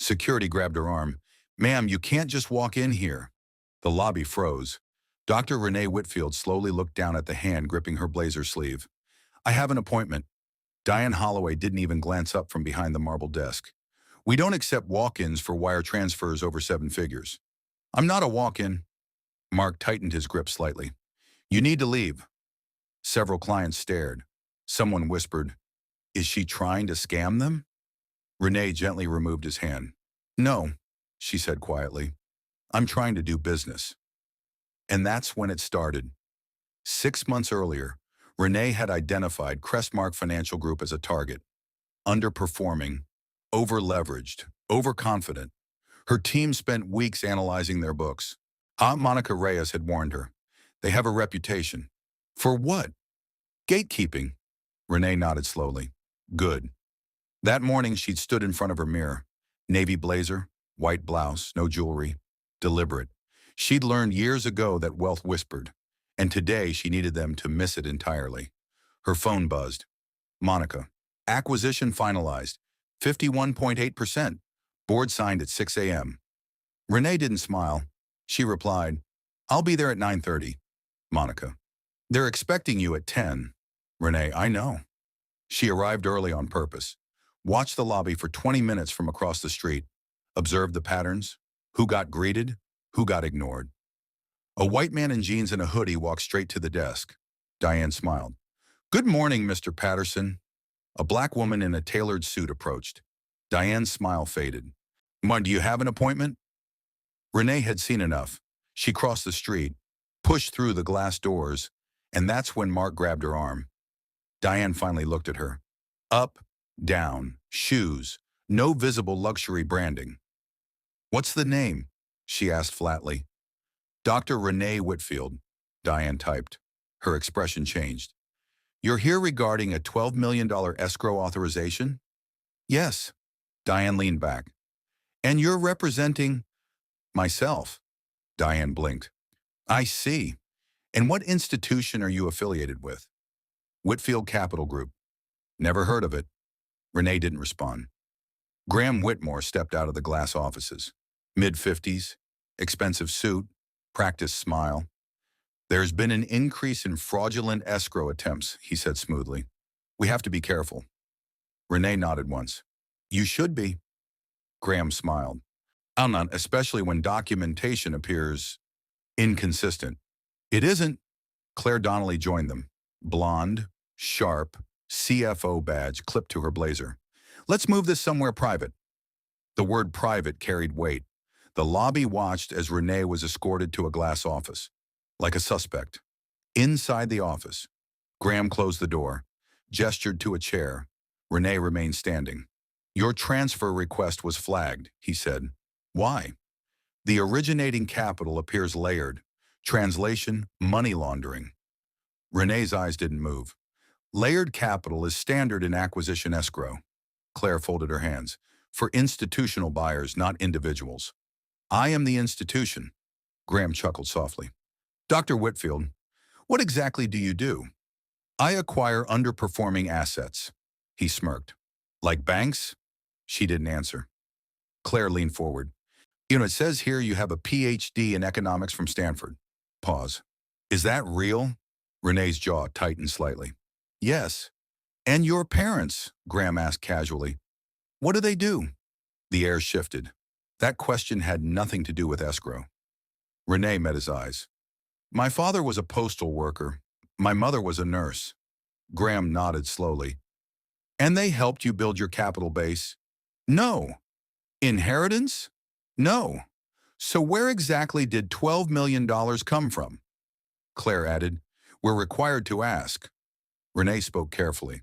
Security grabbed her arm. "Ma'am, you can't just walk in here." The lobby froze. Dr. Renee Whitfield slowly looked down at the hand gripping her blazer sleeve. "I have an appointment." Diane Holloway didn't even glance up from behind the marble desk. "We don't accept walk-ins for wire transfers over 7 figures." "I'm not a walk-in." Mark tightened his grip slightly. "You need to leave." Several clients stared. Someone whispered, "Is she trying to scam them?" Renee gently removed his hand. "No," she said quietly. "I'm trying to do business." And that's when it started. 6 months earlier, Renee had identified Crestmark Financial Group as a target. Underperforming, over-leveraged, overconfident. Her team spent weeks analyzing their books. Aunt Monica Reyes had warned her. They have a reputation. For what? Gatekeeping. Renee nodded slowly. Good. That morning, she'd stood in front of her mirror. Navy blazer, white blouse, no jewelry. Deliberate. She'd learned years ago that wealth whispered, and today she needed them to miss it entirely. Her phone buzzed. Monica. Acquisition finalized. 51.8%. Board signed at 6 a.m. Renee didn't smile. She replied, "I'll be there at 9:30. Monica. "They're expecting you at 10. Renee, "I know." She arrived early on purpose. Watched the lobby for 20 minutes from across the street. Observed the patterns. Who got greeted? Who got ignored? A white man in jeans and a hoodie walked straight to the desk. Diane smiled. "Good morning, Mr. Patterson." A black woman in a tailored suit approached. Diane's smile faded. "Do you have an appointment?" Renee had seen enough. She crossed the street, pushed through the glass doors, and that's when Mark grabbed her arm. Diane finally looked at her. Up, down, shoes, no visible luxury branding. "What's the name?" she asked flatly. "Dr. Renee Whitfield," Diane typed. Her expression changed. "You're here regarding a $12 million escrow authorization?" "Yes." Diane leaned back. "And you're representing—" "Myself." Diane blinked. "I see. And what institution are you affiliated with?" "Whitfield Capital Group." "Never heard of it." Renee didn't respond. Graham Whitmore stepped out of the glass offices. Mid-50s, expensive suit, practiced smile. "There's been an increase in fraudulent escrow attempts," he said smoothly. "We have to be careful." Renee nodded once. "You should be." Graham smiled. "I'm not, especially when documentation appears inconsistent." "It isn't." Claire Donnelly joined them. Blonde, sharp, CFO badge clipped to her blazer. "Let's move this somewhere private." The word private carried weight. The lobby watched as Renee was escorted to a glass office, like a suspect. Inside the office, Graham closed the door, gestured to a chair. Renee remained standing. "Your transfer request was flagged," he said. "Why?" "The originating capital appears layered. Translation, money laundering." Renee's eyes didn't move. "Layered capital is standard in acquisition escrow." Claire folded her hands. "For institutional buyers, not individuals." "I am the institution." Graham chuckled softly. "Dr. Whitfield, what exactly do you do?" "I acquire underperforming assets." He smirked. "Like banks?" She didn't answer. Claire leaned forward. It says here you have a PhD in economics from Stanford." Pause. "Is that real?" Renee's jaw tightened slightly. "Yes." "And your parents?" Graham asked casually. "What do they do?" The air shifted. That question had nothing to do with escrow. Renee met his eyes. "My father was a postal worker. My mother was a nurse." Graham nodded slowly. "And they helped you build your capital base?" "No." "Inheritance?" "No." "So where exactly did $12 million come from?" Claire added, "We're required to ask." Renee spoke carefully.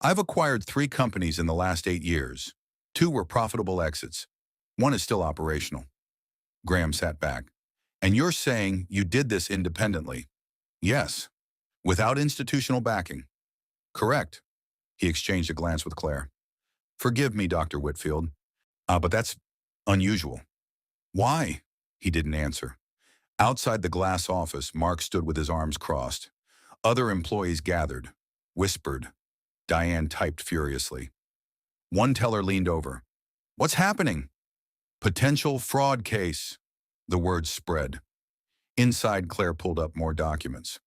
"I've acquired 3 companies in the last 8 years. 2 were profitable exits. 1 is still operational." Graham sat back. "And you're saying you did this independently?" "Yes." "Without institutional backing?" "Correct." He exchanged a glance with Claire. "Forgive me, Dr. Whitfield, but that's unusual." "Why?" He didn't answer. Outside the glass office, Mark stood with his arms crossed. Other employees gathered, whispered. Diane typed furiously. One teller leaned over. "What's happening?" Potential fraud case. The words spread. Inside, Claire pulled up more documents.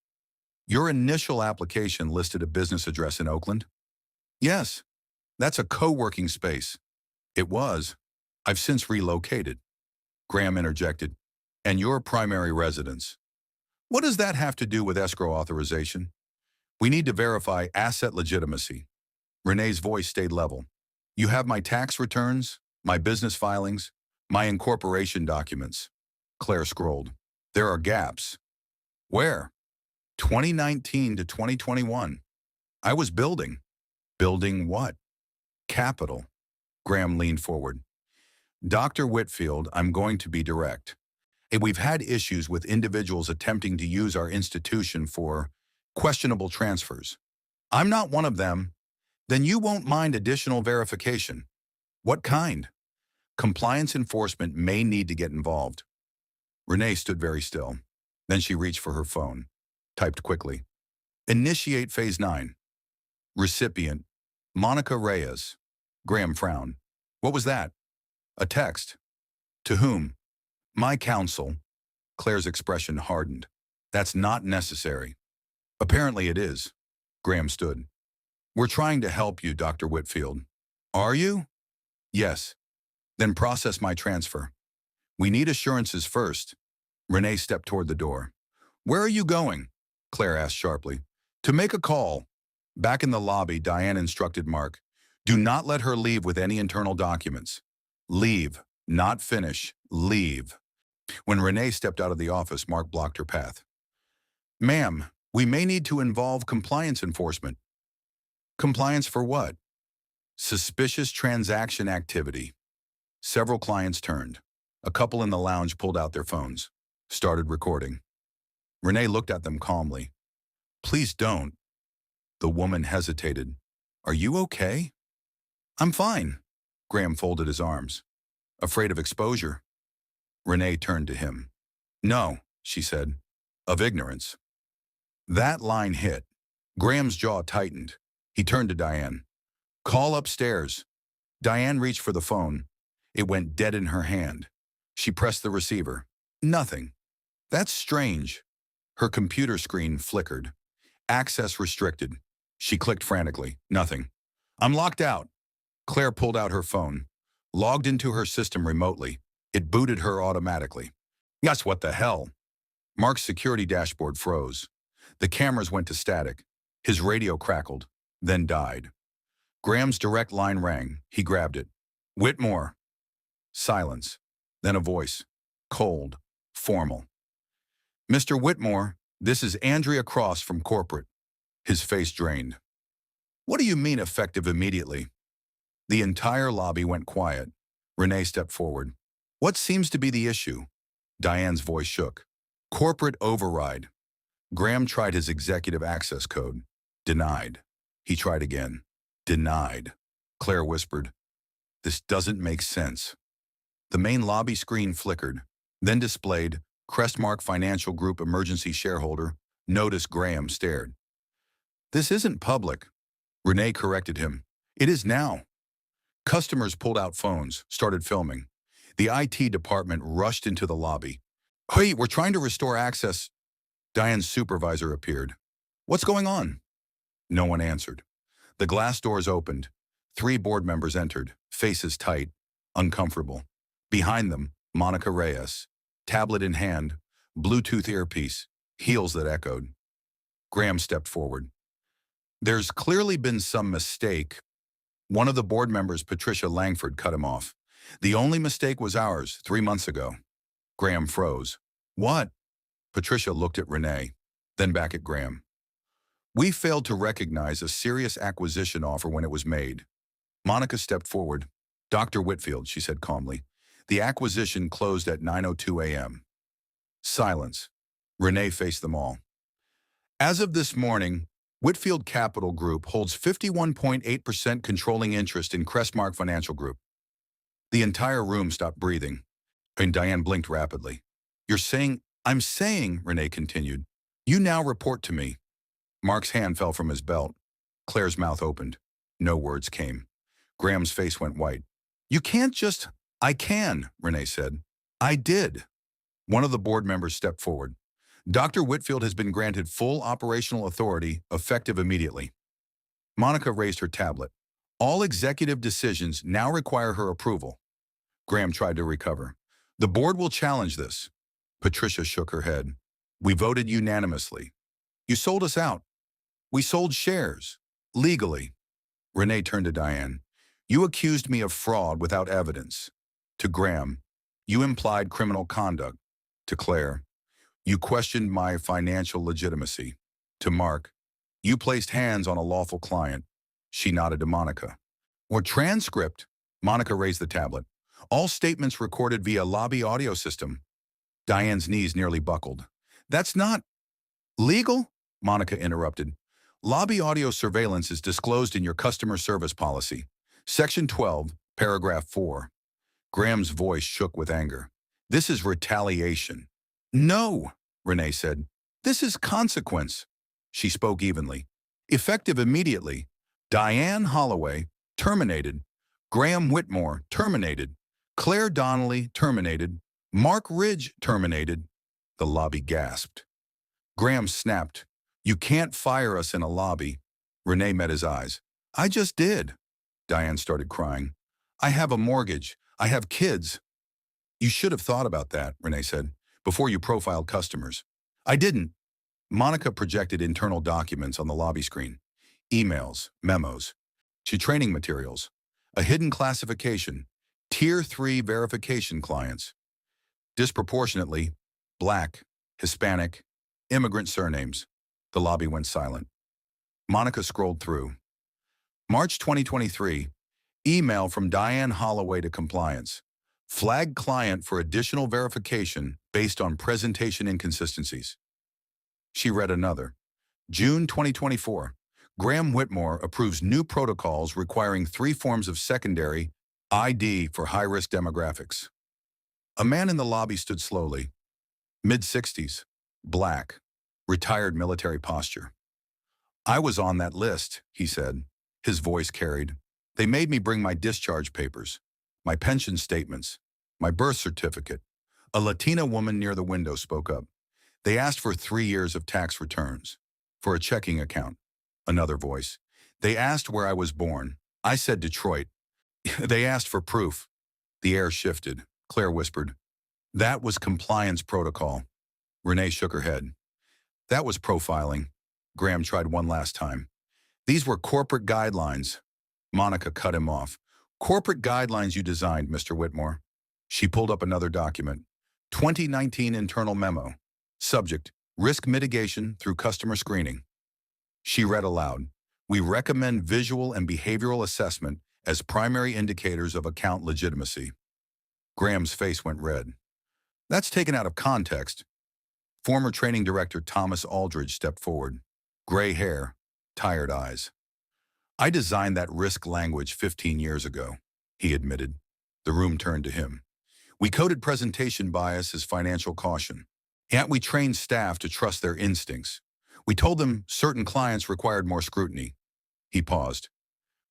Your initial application listed a business address in Oakland? Yes, that's a co-working space. It was. I've since relocated. Graham interjected. And your primary residence. What does that have to do with escrow authorization? We need to verify asset legitimacy. Renee's voice stayed level. You have my tax returns, my business filings, my incorporation documents. Claire scrolled. There are gaps. Where? 2019 to 2021. I was building. Building what? Capital. Graham leaned forward. Dr. Whitfield, I'm going to be direct. We've had issues with individuals attempting to use our institution for questionable transfers. I'm not one of them. Then you won't mind additional verification. What kind? Compliance enforcement may need to get involved. Renee stood very still. Then she reached for her phone, typed quickly. Initiate phase 9. Recipient, Monica Reyes. Graham frowned. What was that? A text. To whom? My counsel. Claire's expression hardened. That's not necessary. Apparently it is. Graham stood. We're trying to help you, Dr. Whitfield. Are you? Yes. Then process my transfer. We need assurances first. Renee stepped toward the door. Where are you going? Claire asked sharply. To make a call. Back in the lobby, Diane instructed Mark. Do not let her leave with any internal documents. Leave, not finish. Leave. When Renee stepped out of the office, Mark blocked her path. Ma'am, we may need to involve compliance enforcement. Compliance for what? Suspicious transaction activity. Several clients turned. A couple in the lounge pulled out their phones, started recording. Renee looked at them calmly. Please don't. The woman hesitated. Are you okay? I'm fine. Graham folded his arms. Afraid of exposure? Renee turned to him. No, she said. Of ignorance. That line hit. Graham's jaw tightened. He turned to Diane. Call upstairs. Diane reached for the phone. It went dead in her hand. She pressed the receiver. Nothing. That's strange. Her computer screen flickered. Access restricted. She clicked frantically. Nothing. I'm locked out. Claire pulled out her phone. Logged into her system remotely. It booted her automatically. Yes, what the hell? Mark's security dashboard froze. The cameras went to static. His radio crackled, then died. Graham's direct line rang. He grabbed it. Whitmore. Silence. Then a voice. Cold. Formal. Mr. Whitmore, this is Andrea Cross from corporate. His face drained. What do you mean effective immediately? The entire lobby went quiet. Renee stepped forward. What seems to be the issue? Diane's voice shook. Corporate override. Graham tried his executive access code. Denied. He tried again. Denied. Claire whispered. This doesn't make sense. The main lobby screen flickered, then displayed Crestmark Financial Group emergency shareholder. Notice Graham stared. This isn't public. Renee corrected him. It is now. Customers pulled out phones, started filming. The IT department rushed into the lobby. Hey, we're trying to restore access. Diane's supervisor appeared. What's going on? No one answered. The glass doors opened. 3 board members entered, faces tight, uncomfortable. Behind them, Monica Reyes, tablet in hand, Bluetooth earpiece, heels that echoed. Graham stepped forward. There's clearly been some mistake. One of the board members, Patricia Langford, cut him off. The only mistake was ours 3 months ago. Graham froze. What? Patricia looked at Renee, then back at Graham. We failed to recognize a serious acquisition offer when it was made. Monica stepped forward. Dr. Whitfield, she said calmly. The acquisition closed at 9:02 a.m. Silence. Renee faced them all. As of this morning, Whitfield Capital Group holds 51.8% controlling interest in Crestmark Financial Group. The entire room stopped breathing, and Diane blinked rapidly. You're saying, I'm saying, Renee continued, you now report to me. Mark's hand fell from his belt. Claire's mouth opened. No words came. Graham's face went white. You can't just... I can, Renee said. I did. One of the board members stepped forward. Dr. Whitfield has been granted full operational authority, effective immediately. Monica raised her tablet. All executive decisions now require her approval. Graham tried to recover. The board will challenge this. Patricia shook her head. We voted unanimously. You sold us out. We sold shares. Legally. Renee turned to Diane. You accused me of fraud without evidence. To Graham, you implied criminal conduct. To Claire, you questioned my financial legitimacy. To Mark, you placed hands on a lawful client. She nodded to Monica. Or transcript, Monica raised the tablet. All statements recorded via lobby audio system. Diane's knees nearly buckled. That's not legal, Monica interrupted. Lobby audio surveillance is disclosed in your customer service policy. Section 12, paragraph 4. Graham's voice shook with anger. This is retaliation. No, Renee said. This is consequence. She spoke evenly. Effective immediately. Diane Holloway, terminated. Graham Whitmore, terminated. Claire Donnelly, terminated. Mark Ridge, terminated. The lobby gasped. Graham snapped. You can't fire us in a lobby. Renee met his eyes. I just did. Diane started crying. I have a mortgage. I have kids. You should have thought about that, Renee said, before you profiled customers. I didn't. Monica projected internal documents on the lobby screen. Emails, memos, training materials, a hidden classification, Tier 3 verification clients. Disproportionately, Black, Hispanic, immigrant surnames. The lobby went silent. Monica scrolled through. March 2023, email from Diane Holloway to compliance. Flag client for additional verification based on presentation inconsistencies. She read another. June 2024, Graham Whitmore approves new protocols requiring 3 forms of secondary ID for high-risk demographics. A man in the lobby stood slowly. Mid-60s, black, retired military posture. I was on that list, he said. His voice carried. They made me bring my discharge papers, my pension statements, my birth certificate. A Latina woman near the window spoke up. They asked for 3 years of tax returns, for a checking account. Another voice. They asked where I was born. I said Detroit. They asked for proof. The air shifted. Claire whispered. That was compliance protocol. Renee shook her head. That was profiling. Graham tried one last time. These were corporate guidelines. Monica cut him off. Corporate guidelines you designed, Mr. Whitmore. She pulled up another document. 2019 internal memo. Subject, risk mitigation through customer screening. She read aloud. We recommend visual and behavioral assessment as primary indicators of account legitimacy. Graham's face went red. That's taken out of context. Former training director Thomas Aldridge stepped forward. Gray hair, tired eyes. I designed that risk language 15 years ago, he admitted. The room turned to him. We coded presentation bias as financial caution. Yet we trained staff to trust their instincts. We told them certain clients required more scrutiny. He paused.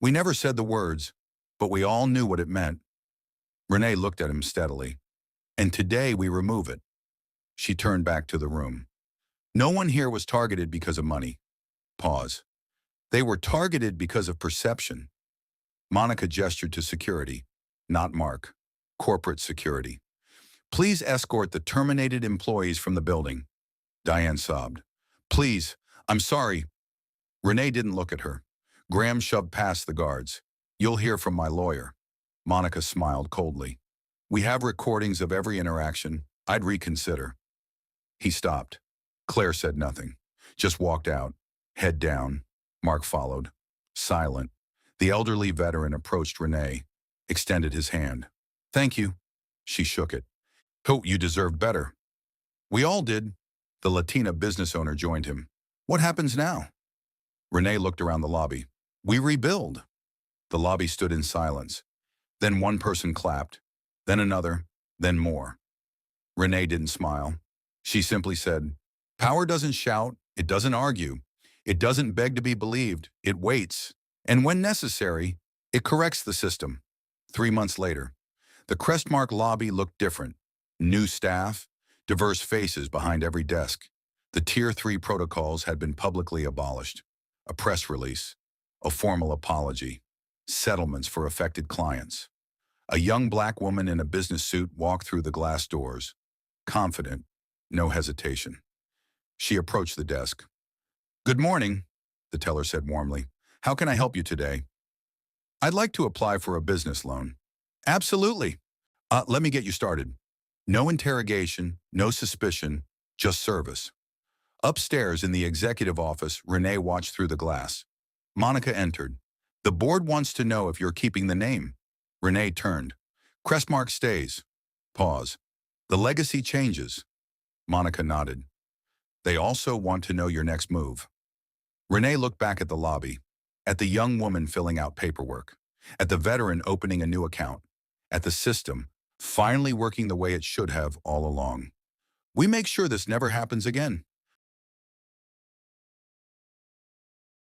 We never said the words, but we all knew what it meant. Renee looked at him steadily. And today we remove it. She turned back to the room. No one here was targeted because of money. Pause. They were targeted because of perception. Monica gestured to security, not Mark. Corporate security. Please escort the terminated employees from the building. Diane sobbed. Please, I'm sorry. Renee didn't look at her. Graham shoved past the guards. You'll hear from my lawyer. Monica smiled coldly. We have recordings of every interaction. I'd reconsider. He stopped. Claire said nothing, just walked out, head down. Mark followed, silent. The elderly veteran approached Renee, extended his hand. Thank you. She shook it. Oh, you deserved better. We all did. The Latina business owner joined him. What happens now? Renee looked around the lobby. We rebuild. The lobby stood in silence. Then one person clapped, then another, then more. Renee didn't smile. She simply said, power doesn't shout, it doesn't argue, it doesn't beg to be believed, it waits. And when necessary, it corrects the system. 3 months later, The Crestmark lobby looked different. New staff, diverse faces behind every desk. The Tier 3 protocols had been publicly abolished. A press release, a formal apology, settlements for affected clients. A young black woman in a business suit walked through the glass doors, confident, no hesitation. She approached the desk. "Good morning," the teller said warmly. "How can I help you today?" "I'd like to apply for a business loan." "Absolutely. Let me get you started. No interrogation, no suspicion, just service." Upstairs in the executive office, Renee watched through the glass. Monica entered. "The board wants to know if you're keeping the name." Renee turned. "Crestmark stays." Pause. "The legacy changes." Monica nodded. "They also want to know your next move." Renee looked back at the lobby, at the young woman filling out paperwork, at the veteran opening a new account, at the system finally working the way it should have all along. "We make sure this never happens again."